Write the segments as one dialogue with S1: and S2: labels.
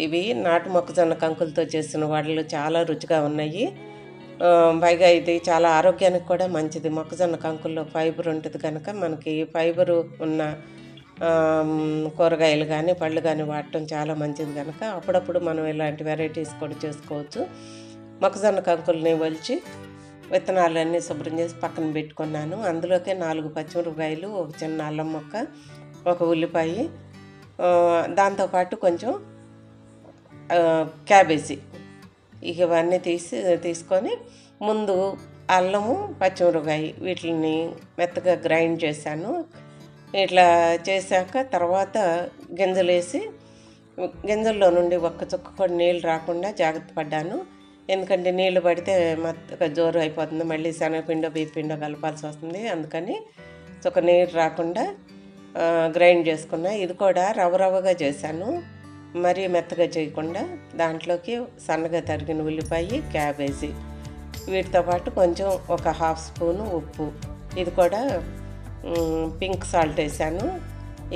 S1: ఇవి నాటు మొక్కజొన్న కంకులతో చేసిన వడలు చాలా రుచిగా ఉన్నాయి. పైగా ఇది చాలా ఆరోగ్యానికి కూడా మంచిది. మొక్కజొన్న కంకుల్లో ఫైబర్ ఉంటుంది కనుక మనకి ఫైబరు ఉన్న కూరగాయలు కానీ పళ్ళు కానీ వాడటం చాలా మంచిది కనుక అప్పుడప్పుడు మనం ఇలాంటి వెరైటీస్ కూడా చేసుకోవచ్చు. మొక్కజొన్న కంకుల్ని ఒలిచి విత్తనాలన్నీ శుభ్రం చేసి పక్కన పెట్టుకున్నాను. అందులోకే 4 పచ్చిమిరపకాయలు, ఒక చిన్న అల్లం ముక్క, ఒక ఉల్లిపాయ, దాంతోపాటు కొంచెం క్యాబేజీ, ఇవన్నీ తీసుకొని ముందు అల్లము పచ్చిమిరపకాయ వీటిని మెత్తగా గ్రైండ్ చేశాను. ఇట్లా చేశాక తర్వాత గింజలు వేసి గింజల్లో నుండి ఒక్క చుక్క కూడా నీళ్ళు రాకుండా జాగ్రత్త పడ్డాను. ఎందుకంటే నీళ్ళు పడితే మెత్తగా జోరు అయిపోతుంది, మళ్ళీ శనగపిండో బియ్యపిండో కలపాల్సి వస్తుంది. అందుకని చుక్క నీరు రాకుండా గ్రైండ్ చేసుకున్నా. ఇది కూడా రవ్వగా చేశాను, మరీ మెత్తగా చేయకుండా. దాంట్లోకి సన్నగా తరిగిన ఉల్లిపాయ, క్యాబేజీ, వీటితో పాటు కొంచెం ఒక 1/2 స్పూను ఉప్పు, ఇది కూడా పింక్ సాల్ట్ వేసాను.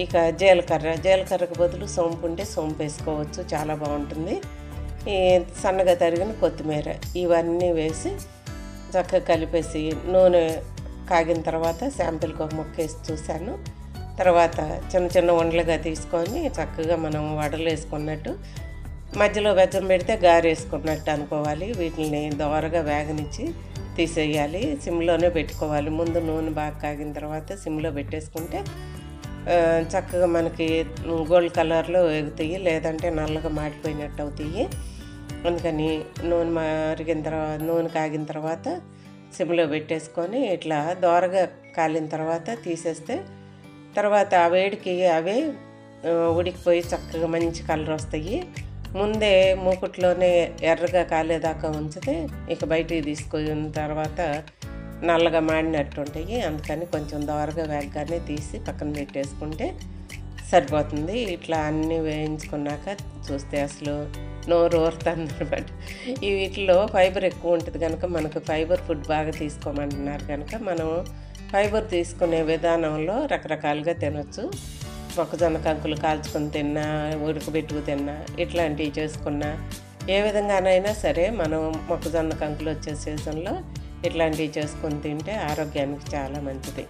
S1: ఇక జీలకర్రకు బదులు సోంపు ఉంటే సోంపు వేసుకోవచ్చు, చాలా బాగుంటుంది. ఈ సన్నగా తరిగిన కొత్తిమీర, ఇవన్నీ వేసి చక్కగా కలిపేసి నూనె కాగిన తర్వాత శాంపిల్కి ఒక ముక్క వేసి చూశాను. తర్వాత చిన్న చిన్న ఉండలుగా తీసుకొని చక్కగా మనం వడలు వేసుకున్నట్టు మధ్యలో వెచ్చం పెడితే గారేసుకున్నట్టు అనుకోవాలి. వీటిని దోరగా వేగనిచ్చి తీసేయాలి. సిమ్లోనే పెట్టుకోవాలి. ముందు నూనె బాగా కాగిన తర్వాత సిమ్లో పెట్టేసుకుంటే చక్కగా మనకి గోల్డ్ కలర్లో ఎగుతాయి, లేదంటే నల్లగా మాడిపోయినట్టు అవుతాయి. అందుకని నూనె కాగిన తర్వాత సిమ్లో పెట్టేసుకొని ఇట్లా దోరగా కాలిన తర్వాత తీసేస్తే తర్వాత ఆ వేడికి అవే ఉడికిపోయి చక్కగా మంచి కలర్ వస్తాయి. ముందే మూకుట్లోనే ఎర్రగా కాలేదాకా ఉంచితే ఇక బయటికి తీసుకున్న తర్వాత నల్లగా మాడినట్టు ఉంటాయి. అందుకని కొంచెం దోరగా వేగగానే తీసి పక్కన పెట్టేసుకుంటే సరిపోతుంది. ఇట్లా అన్నీ వేయించుకున్నాక చూస్తే అసలు నోరు ఊరుతుంది అనమాట. ఈ వీటిలో ఫైబర్ ఎక్కువ ఉంటుంది కనుక మనకు ఫైబర్ ఫుడ్ బాగా తీసుకోమంటున్నారు కనుక మనం ఫైబర్ తీసుకునే విధానంలో రకరకాలుగా తినొచ్చు. మొక్కజొన్న కంకులు కాల్చుకొని తిన్నా, ఉడకబెట్టుకు తిన్నా, ఇట్లాంటివి చేసుకున్నా, ఏ విధంగానైనా సరే మనం మొక్కజొన్న కంకులు వచ్చే సీజన్లో ఇట్లాంటివి చేసుకొని తింటే ఆరోగ్యానికి చాలా మంచిది.